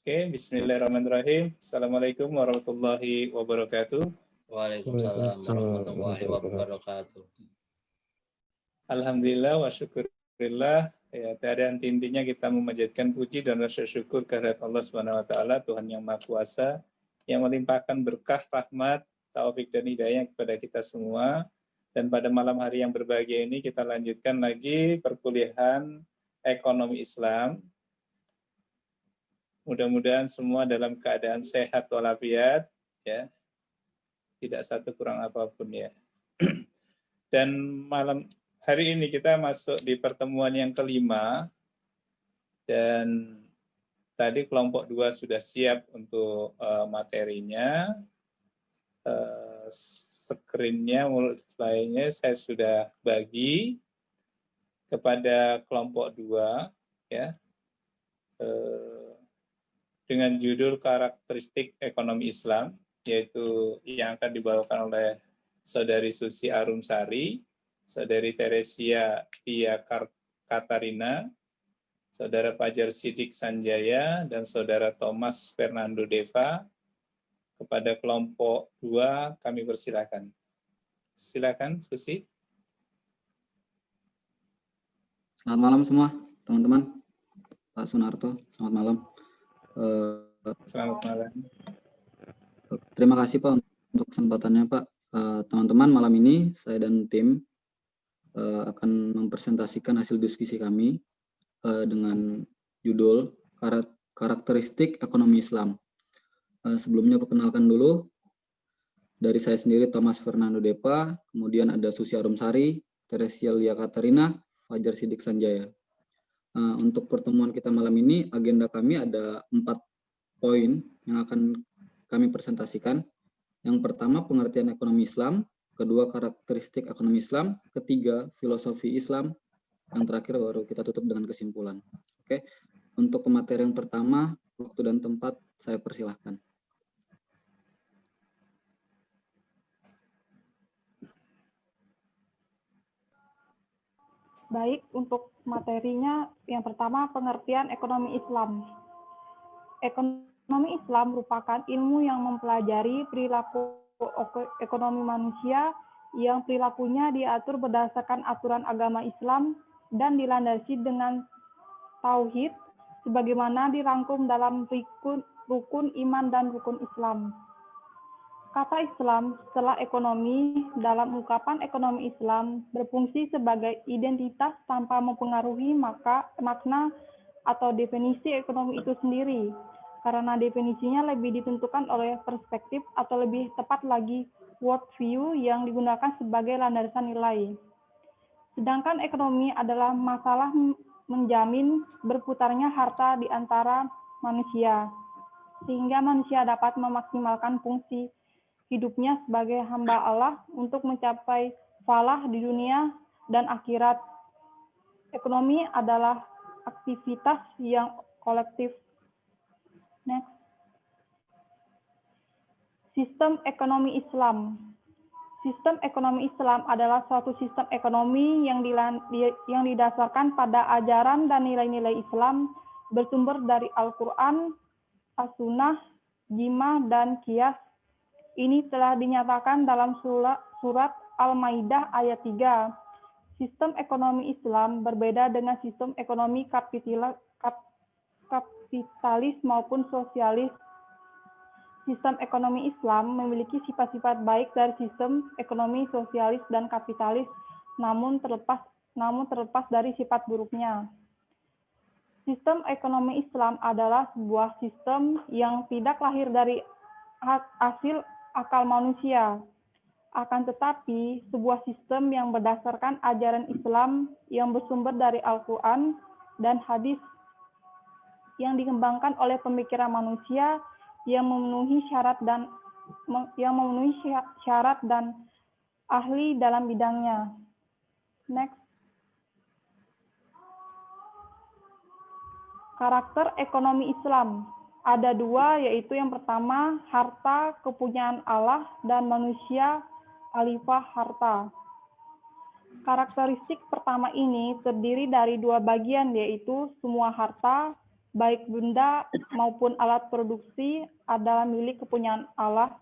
Oke, bismillahirrahmanirrahim. Assalamualaikum warahmatullahi wabarakatuh. Waalaikumsalam warahmatullahi wabarakatuh. Alhamdulillah wa syukurillah. Ya, tiada henti-hentinya kita memanjatkan puji dan rasa syukur kehadirat Allah Subhanahu wa taala, Tuhan yang Maha Kuasa, yang melimpahkan berkah, rahmat, taufik dan hidayah kepada kita semua. Dan pada malam hari yang berbahagia ini kita lanjutkan lagi perkuliahan ekonomi Islam. Mudah-mudahan semua dalam keadaan sehat walafiat, ya, tidak satu kurang apapun ya. Dan malam hari ini kita masuk di pertemuan yang kelima, dan tadi kelompok 2 sudah siap untuk materinya. Screen-nya, slide-nya saya sudah bagi kepada kelompok 2 ya. Dengan judul karakteristik ekonomi Islam, yaitu yang akan dibawakan oleh Saudari Susi Arumsari, Saudari Teresia Pia Katarina, Saudara Fajar Sidik Sanjaya, dan Saudara Thomas Fernando Deva. Kepada kelompok 2 kami persilakan. Silakan Susi. Selamat malam semua teman-teman. Pak Sunarto, selamat malam. Selamat malam. Terima kasih Pak untuk kesempatannya Pak. Teman-teman, malam ini saya dan tim akan mempresentasikan hasil diskusi kami dengan judul karakteristik ekonomi Islam. Sebelumnya perkenalkan dulu, dari saya sendiri Thomas Fernando Deva, kemudian ada Susi Arumsari, Teresia Lia Katarina, Fajar Sidik Sanjaya. Untuk pertemuan kita malam ini, agenda kami ada 4 poin yang akan kami presentasikan. Yang pertama, pengertian ekonomi Islam. Kedua, karakteristik ekonomi Islam. Ketiga, filosofi Islam. Yang terakhir baru kita tutup dengan kesimpulan. Oke. Untuk pemateri yang pertama, waktu dan tempat saya persilahkan. Baik, untuk materinya yang pertama pengertian ekonomi Islam. Ekonomi Islam merupakan ilmu yang mempelajari perilaku ekonomi manusia yang perilakunya diatur berdasarkan aturan agama Islam dan dilandasi dengan tauhid sebagaimana dirangkum dalam rukun iman dan rukun Islam. Kata Islam setelah ekonomi dalam ungkapan ekonomi Islam berfungsi sebagai identitas tanpa mempengaruhi makna atau definisi ekonomi itu sendiri, karena definisinya lebih ditentukan oleh perspektif atau lebih tepat lagi worldview yang digunakan sebagai landasan nilai. Sedangkan ekonomi adalah masalah menjamin berputarnya harta di antara manusia, sehingga manusia dapat memaksimalkan fungsi hidupnya sebagai hamba Allah untuk mencapai falah di dunia dan akhirat. Ekonomi adalah aktivitas yang kolektif. Next. Sistem ekonomi Islam. Sistem ekonomi Islam adalah suatu sistem ekonomi yang didasarkan pada ajaran dan nilai-nilai Islam bersumber dari Al-Quran, As-Sunnah, Jimah, dan Qiyas. Ini telah dinyatakan dalam surat Al-Maidah ayat 3. Sistem ekonomi Islam berbeda dengan sistem ekonomi kapitalis maupun sosialis. Sistem ekonomi Islam memiliki sifat-sifat baik dari sistem ekonomi sosialis dan kapitalis, namun terlepas dari sifat buruknya. Sistem ekonomi Islam adalah sebuah sistem yang tidak lahir dari hasil akal manusia. Akan tetapi, sebuah sistem yang berdasarkan ajaran Islam yang bersumber dari Al-Quran dan hadis yang dikembangkan oleh pemikiran manusia yang memenuhi syarat dan ahli dalam bidangnya. Next. Karakter ekonomi Islam. Ada 2, yaitu yang pertama, harta kepunyaan Allah dan manusia alifah harta. Karakteristik pertama ini terdiri dari 2 bagian, yaitu semua harta baik benda maupun alat produksi adalah milik kepunyaan Allah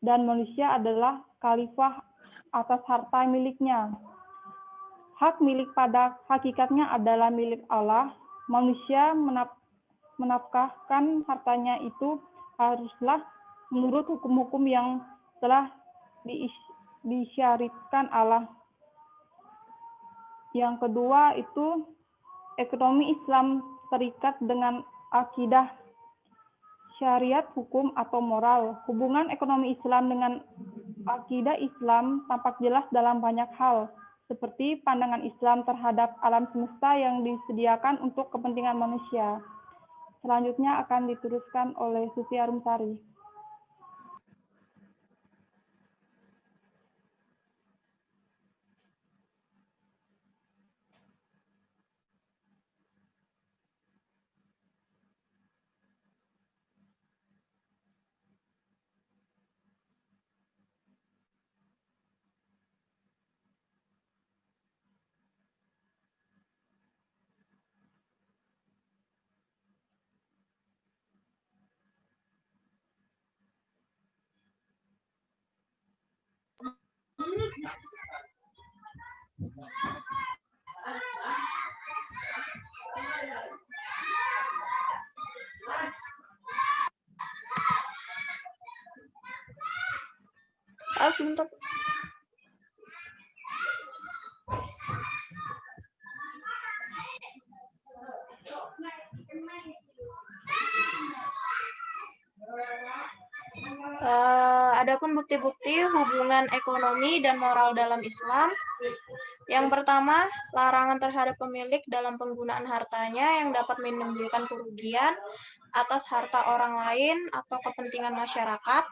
dan manusia adalah khalifah atas harta miliknya. Hak milik pada hakikatnya adalah milik Allah. Manusia menafkahkan hartanya itu haruslah menurut hukum-hukum yang telah disyariatkan Allah. Yang kedua itu ekonomi Islam terikat dengan akidah, syariat, hukum, atau moral. Hubungan ekonomi Islam dengan akidah Islam tampak jelas dalam banyak hal, seperti pandangan Islam terhadap alam semesta yang disediakan untuk kepentingan manusia. Selanjutnya akan diteruskan oleh Susi Arumsari. Sebentar. Adapun bukti-bukti hubungan ekonomi dan moral dalam Islam. Yang pertama, larangan terhadap pemilik dalam penggunaan hartanya yang dapat menimbulkan kerugian atas harta orang lain atau kepentingan masyarakat.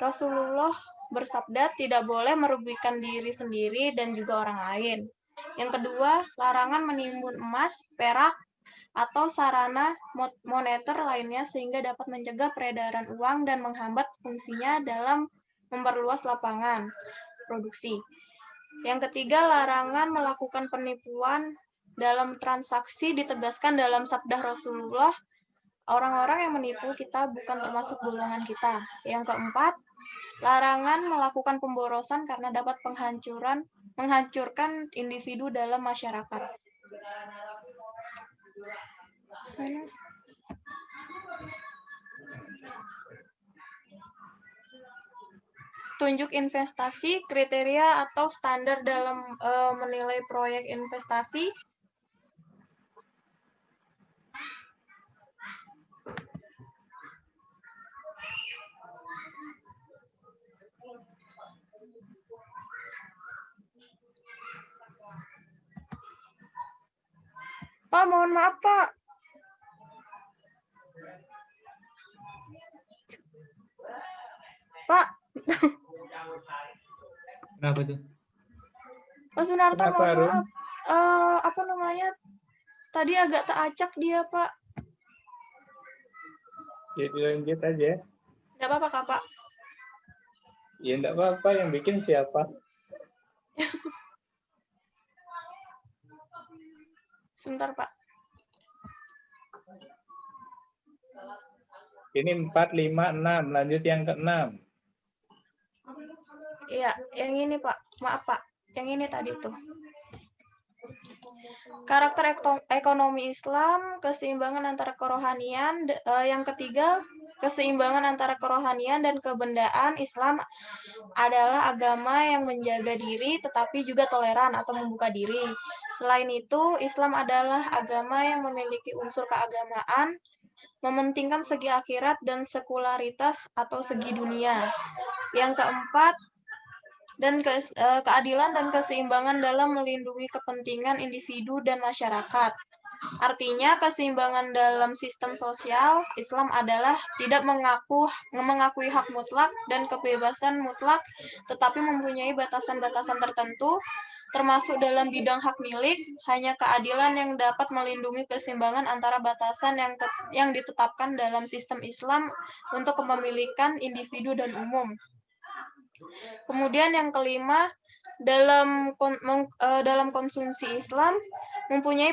Rasulullah bersabda tidak boleh merugikan diri sendiri dan juga orang lain. Yang kedua, larangan menimbun emas, perak, atau sarana moneter lainnya sehingga dapat mencegah peredaran uang dan menghambat fungsinya dalam memperluas lapangan produksi. Yang ketiga, larangan melakukan penipuan dalam transaksi ditegaskan dalam sabda Rasulullah, orang-orang yang menipu kita bukan termasuk golongan kita. Yang keempat, larangan melakukan pemborosan karena dapat menghancurkan individu dalam masyarakat. Tunjuk investasi, kriteria atau standar dalam menilai proyek investasi. Pak, mohon maaf, Pak. Pak. Kenapa tuh? Pak Sunarto, Kenapa, mohon Rum? maaf. Apa namanya? Tadi agak teracak dia, Pak. Ya dilanjut aja. Nggak apa-apa, Kak, Pak. Ya enggak apa-apa, yang bikin siapa? Sebentar, Pak. Ini 4, 5, 6. Lanjut yang ke-6. Iya, yang ini, Pak. Maaf, Pak. Yang ini tadi tuh. Karakter ekonomi Islam, keseimbangan antara kerohanian. Yang ketiga, keseimbangan antara kerohanian dan kebendaan. Islam adalah agama yang menjaga diri tetapi juga toleran atau membuka diri. Selain itu, Islam adalah agama yang memiliki unsur keagamaan, mementingkan segi akhirat dan sekularitas atau segi dunia. Yang keempat, keadilan dan keseimbangan dalam melindungi kepentingan individu dan masyarakat. Artinya, keseimbangan dalam sistem sosial Islam adalah tidak mengakui hak mutlak dan kebebasan mutlak, tetapi mempunyai batasan-batasan tertentu, termasuk dalam bidang hak milik, hanya keadilan yang dapat melindungi keseimbangan antara batasan yang ditetapkan dalam sistem Islam untuk kepemilikan individu dan umum. Kemudian yang kelima, dalam konsumsi Islam, mempunyai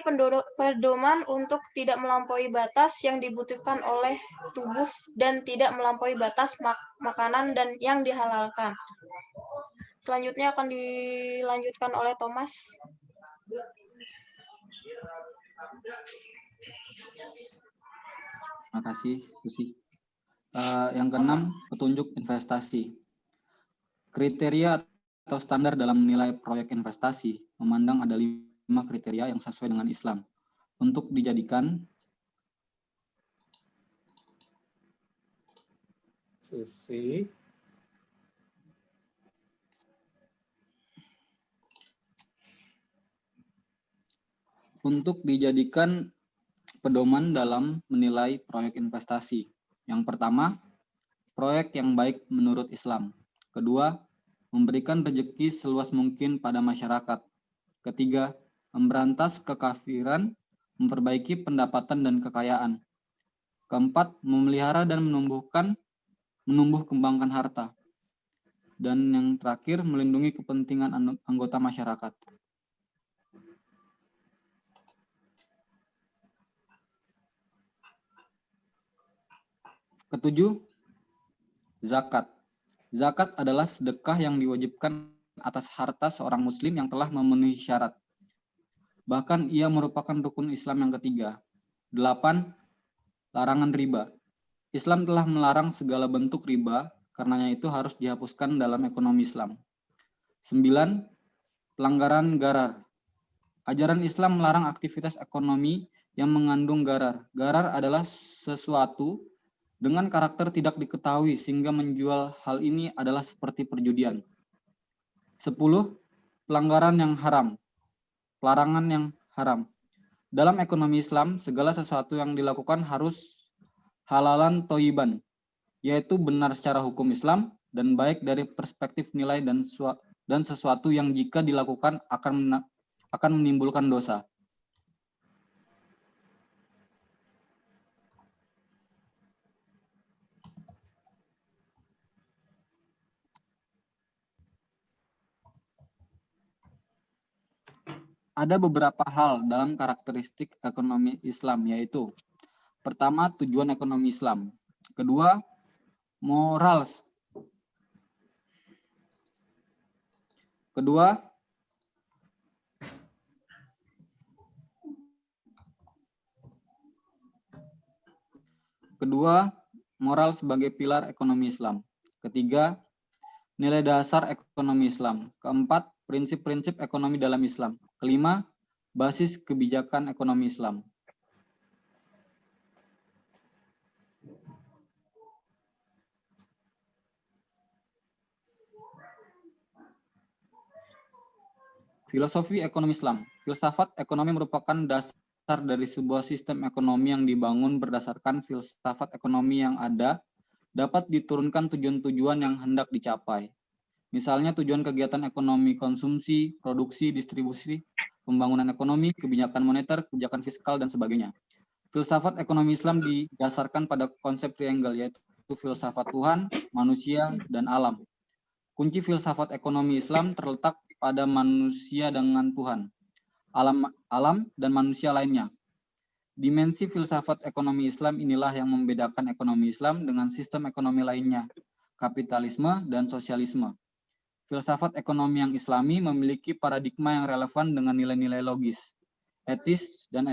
pedoman untuk tidak melampaui batas yang dibutuhkan oleh tubuh dan tidak melampaui batas makanan dan yang dihalalkan. Selanjutnya akan dilanjutkan oleh Thomas. Terima kasih, Tuti. Yang keenam, petunjuk investasi. Kriteria atau standar dalam menilai proyek investasi memandang ada 5 kriteria yang sesuai dengan Islam untuk dijadikan Susi. pedoman dalam menilai proyek investasi. Yang pertama, proyek yang baik menurut Islam. Kedua, memberikan rezeki seluas mungkin pada masyarakat. Ketiga, memberantas kekafiran, memperbaiki pendapatan dan kekayaan. Keempat, memelihara dan menumbuh kembangkan harta. Dan yang terakhir, melindungi kepentingan anggota masyarakat. Ketujuh, zakat. Zakat adalah sedekah yang diwajibkan atas harta seorang muslim yang telah memenuhi syarat. Bahkan ia merupakan rukun Islam yang ketiga. 8. Larangan riba. Islam telah melarang segala bentuk riba, karenanya itu harus dihapuskan dalam ekonomi Islam. 9. Pelanggaran gharar. Ajaran Islam melarang aktivitas ekonomi yang mengandung gharar. Gharar adalah sesuatu dengan karakter tidak diketahui sehingga menjual hal ini adalah seperti perjudian. 10. Pelanggaran yang haram. Pelarangan yang haram. Dalam ekonomi Islam, segala sesuatu yang dilakukan harus halalan toyiban, yaitu benar secara hukum Islam dan baik dari perspektif nilai dan sesuatu yang jika dilakukan akan menimbulkan dosa. Ada beberapa hal dalam karakteristik ekonomi Islam, yaitu pertama, tujuan ekonomi Islam. Kedua, moral. Kedua, moral sebagai pilar ekonomi Islam. Ketiga, nilai dasar ekonomi Islam. Keempat, prinsip-prinsip ekonomi dalam Islam. Kelima, basis kebijakan ekonomi Islam. Filosofi ekonomi Islam. Filsafat ekonomi merupakan dasar dari sebuah sistem ekonomi yang dibangun berdasarkan filsafat ekonomi yang ada, dapat diturunkan tujuan-tujuan yang hendak dicapai. Misalnya tujuan kegiatan ekonomi konsumsi, produksi, distribusi, pembangunan ekonomi, kebijakan moneter, kebijakan fiskal, dan sebagainya. Filsafat ekonomi Islam didasarkan pada konsep triangle, yaitu filsafat Tuhan, manusia, dan alam. Kunci filsafat ekonomi Islam terletak pada manusia dengan Tuhan, alam dan manusia lainnya. Dimensi filsafat ekonomi Islam inilah yang membedakan ekonomi Islam dengan sistem ekonomi lainnya, kapitalisme dan sosialisme. Filsafat ekonomi yang Islami memiliki paradigma yang relevan dengan nilai-nilai logis, etis, dan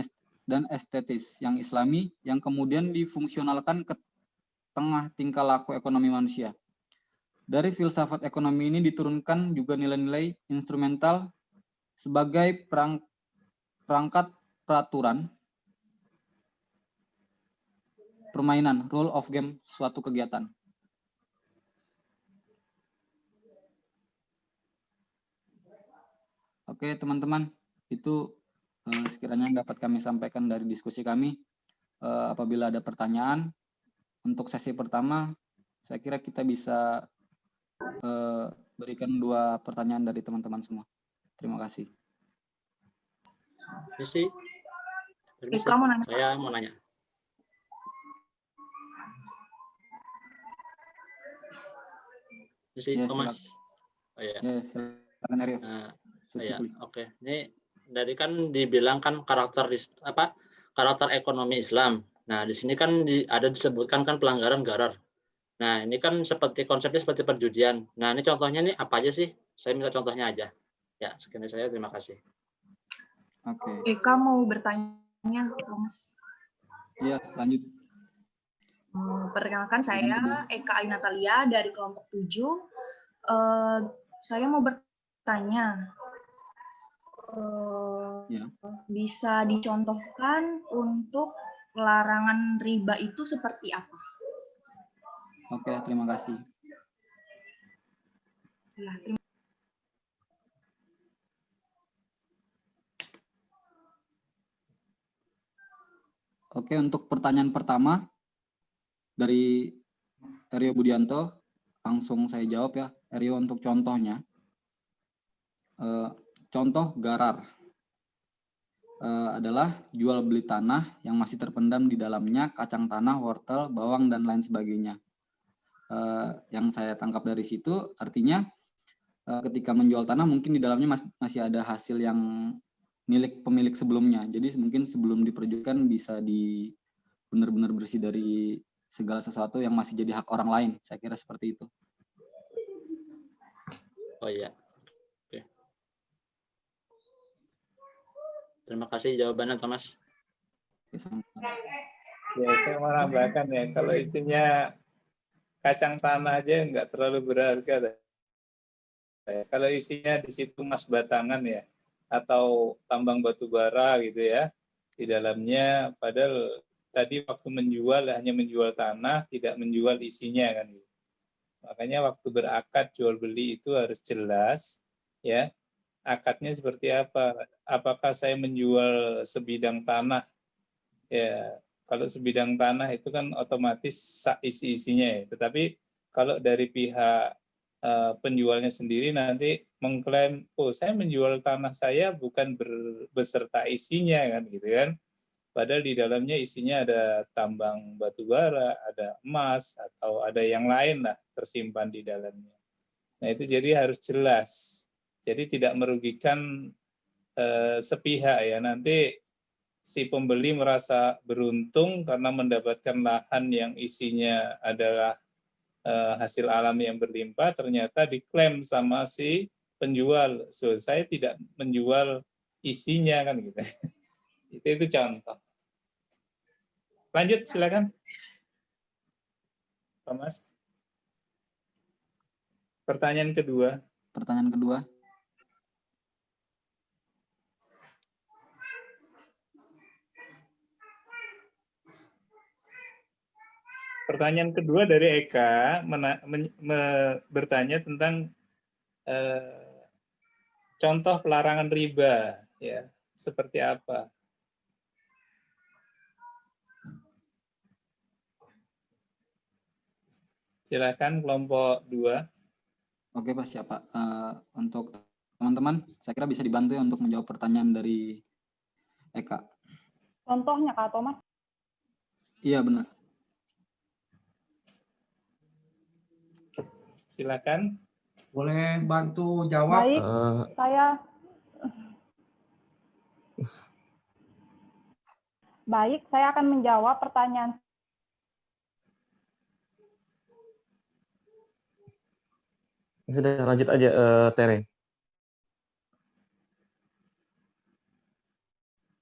estetis yang Islami yang kemudian difungsionalkan ke tengah tingkah laku ekonomi manusia. Dari filsafat ekonomi ini diturunkan juga nilai-nilai instrumental sebagai perangkat peraturan, permainan, rule of game suatu kegiatan. Oke teman-teman, itu sekiranya dapat kami sampaikan dari diskusi kami. Apabila ada pertanyaan, untuk sesi pertama, saya kira kita bisa berikan 2 pertanyaan dari teman-teman semua. Terima kasih. Permisi. Saya mau nanya. Permisi, Ya, Thomas. silakan. Ya, silakan Arif. Oke. Ini dari kan dibilang kan karakter ekonomi Islam. Nah, di sini kan ada disebutkan kan pelanggaran gharar. Nah, ini kan konsepnya seperti perjudian. Nah, ini contohnya nih apa aja sih? Saya minta contohnya aja. Ya, sekian dari saya. Terima kasih. Oke. Eka mau bertanya, Thomas. Iya, lanjut. Perkenalkan, saya Eka Ayu Natalia dari kelompok 7. Saya mau bertanya, Ya. bisa dicontohkan untuk larangan riba itu seperti apa? Oke, terima kasih. Ya, Oke, untuk pertanyaan pertama dari Rio Budianto, langsung saya jawab ya. Rio, untuk contohnya, contoh gharar adalah jual beli tanah yang masih terpendam di dalamnya kacang tanah, wortel, bawang, dan lain sebagainya. Yang saya tangkap dari situ artinya ketika menjual tanah mungkin di dalamnya masih ada hasil yang milik pemilik sebelumnya. Jadi mungkin sebelum diperjualkan bisa benar-benar bersih dari segala sesuatu yang masih jadi hak orang lain. Saya kira seperti itu. Oh iya. Oke. Terima kasih jawabannya, Thomas. Ya, saya mau nambahkan ya, kalau isinya kacang tanah aja nggak terlalu berharga. Kalau isinya di situ emas batangan ya, atau tambang batu bara gitu ya, di dalamnya, padahal tadi waktu menjual hanya menjual tanah, tidak menjual isinya kan. Makanya waktu berakad jual beli itu harus jelas ya, akadnya seperti apa. Apakah saya menjual sebidang tanah? Ya, kalau sebidang tanah itu kan otomatis isi-isinya ya. Tetapi kalau dari pihak penjualnya sendiri nanti mengklaim, oh saya menjual tanah saya bukan beserta isinya kan gitu kan. Padahal di dalamnya isinya ada tambang batu bara, ada emas, atau ada yang lain lah tersimpan di dalamnya. Nah itu jadi harus jelas. Jadi tidak merugikan sepihak ya. Nanti si pembeli merasa beruntung karena mendapatkan lahan yang isinya adalah hasil alam yang berlimpah, ternyata diklaim sama si penjual. So, saya tidak menjual isinya kan gitu. Itu contoh. Lanjut, silakan. Thomas. Pertanyaan kedua. Pertanyaan kedua. Pertanyaan kedua dari Eka bertanya tentang contoh pelarangan riba, ya seperti apa? Silakan kelompok 2. Oke Pak, siapa? Untuk teman-teman, saya kira bisa dibantu ya untuk menjawab pertanyaan dari Eka. Contohnya Kak Thomas? Iya benar. Silakan. Boleh bantu jawab? Baik, saya akan menjawab pertanyaan. Sudah, lanjut aja, Tere.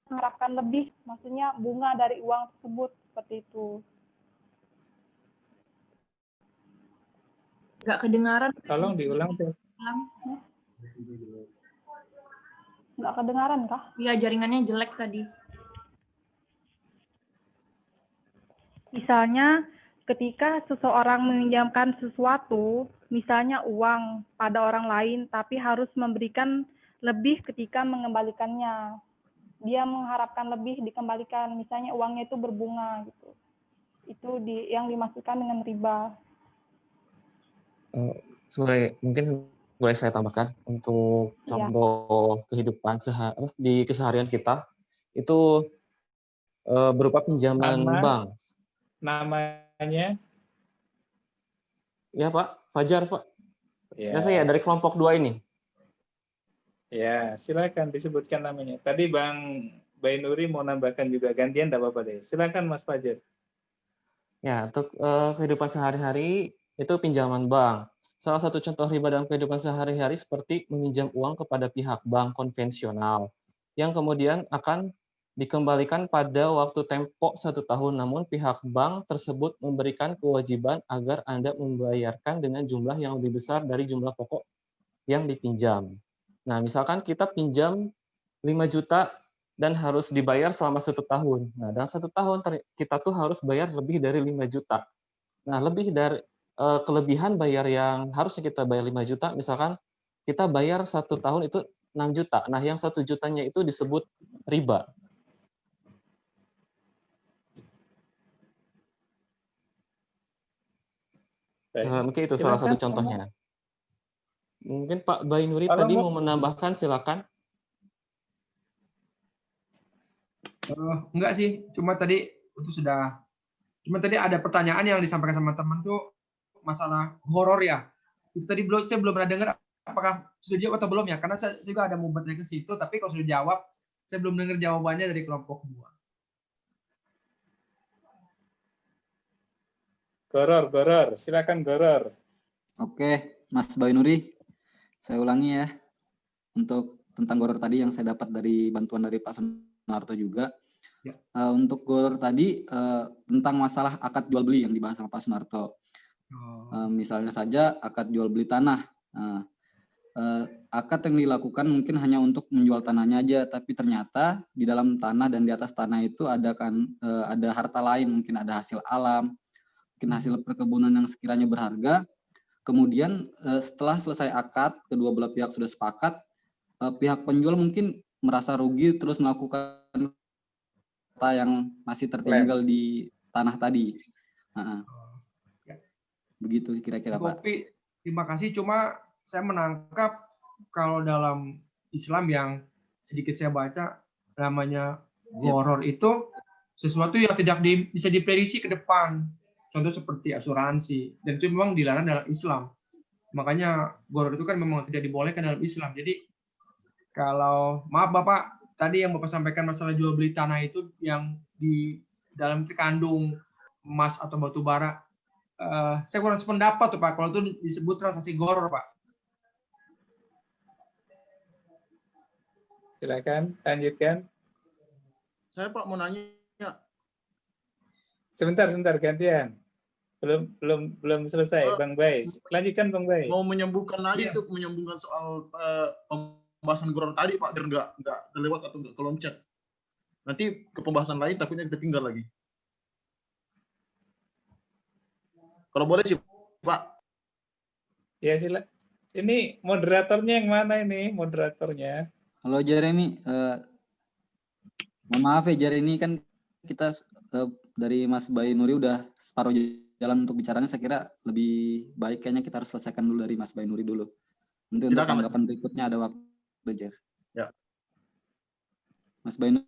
Mengharapkan lebih, maksudnya bunga dari uang tersebut, seperti itu. nggak kedengaran. Tolong diulang. Nggak kedengaran kah? Iya, jaringannya jelek tadi. Misalnya, ketika seseorang meminjamkan sesuatu, misalnya uang pada orang lain, tapi harus memberikan lebih ketika mengembalikannya. Dia mengharapkan lebih dikembalikan, misalnya uangnya itu berbunga gitu. Itu yang dimaksudkan dengan riba. Mungkin boleh saya tambahkan untuk contoh kehidupan di keseharian kita itu berupa pinjaman bank. Namanya? Ya Pak, Fajar Pak. Ya. Saya dari kelompok 2 ini. Ya, silakan disebutkan namanya. Tadi Bang Bainuri mau nambahkan juga, gantian enggak apa-apa deh. Silakan Mas Fajar. Ya, untuk kehidupan sehari-hari itu pinjaman bank. Salah satu contoh riba dalam kehidupan sehari-hari seperti meminjam uang kepada pihak bank konvensional yang kemudian akan dikembalikan pada waktu tempo 1 tahun, namun pihak bank tersebut memberikan kewajiban agar Anda membayarkan dengan jumlah yang lebih besar dari jumlah pokok yang dipinjam. Nah, misalkan kita pinjam 5 juta dan harus dibayar selama 1 tahun. Nah, dalam 1 tahun kita tuh harus bayar lebih dari 5 juta. Nah, lebih dari kelebihan bayar yang harusnya kita bayar 5 juta, misalkan kita bayar 1 tahun itu 6 juta. Nah, yang 1 jutanya itu disebut riba. Mungkin itu salah satu contohnya. Mungkin Pak Bainuri tadi mau menambahkan, silakan. Enggak sih, cuma tadi ada pertanyaan yang disampaikan sama teman tuh masalah horor ya. Itu tadi saya belum pernah dengar apakah sudah jawab atau belum ya, karena saya juga ada mau bertanya ke situ, tapi kalau sudah jawab, saya belum dengar jawabannya dari kelompok 2. Goror, silakan Goror. Oke, Mas Bainuri, saya ulangi ya. Untuk tentang goror tadi yang saya dapat dari bantuan dari Pak Sunarto juga. Ya. Untuk goror tadi tentang masalah akad jual beli yang dibahas sama Pak Sunarto. Misalnya saja akad jual beli tanah. Akad yang dilakukan mungkin hanya untuk menjual tanahnya aja, tapi ternyata di dalam tanah dan di atas tanah itu ada harta lain, mungkin ada hasil alam, mungkin hasil perkebunan yang sekiranya berharga. Kemudian setelah selesai akad, kedua belah pihak sudah sepakat, pihak penjual mungkin merasa rugi terus melakukan harta yang masih tertinggal di tanah tadi. Begitu kira-kira Pak. Terima kasih. Cuma saya menangkap kalau dalam Islam yang sedikit saya baca, namanya horor itu sesuatu yang tidak bisa diprediksi ke depan. Contoh seperti asuransi, dan itu memang dilarang dalam Islam. Makanya goror itu kan memang tidak dibolehkan dalam Islam. Jadi kalau maaf Bapak, tadi yang Bapak sampaikan masalah jual beli tanah itu yang di dalam terkandung emas atau batu bara, saya kurang sependapat tuh Pak. Kalau itu disebut transaksi goror Pak. Silakan lanjutkan. Saya Pak mau nanya. Sebentar gantian. Belum selesai, Bang Bais. Lanjutkan Bang Bais. Mau menyambungkan lagi itu, menyambungkan soal pembahasan goror tadi Pak, biar nggak terlewat atau nggak keloncat. Nanti ke pembahasan lain takutnya kita tinggal lagi. Kalau boleh sih Pak. Ya silakan. Ini moderatornya yang mana ini? Moderatornya. Halo Jeremy. Mohon maaf ya Jeremy, kan kita dari Mas Bainuri udah separuh jalan untuk bicaranya. Saya kira lebih baik kayaknya kita harus selesaikan dulu dari Mas Bainuri dulu. Nanti untuk tanggapan berikutnya ada waktu, Jer. Ya. Mas Bainuri.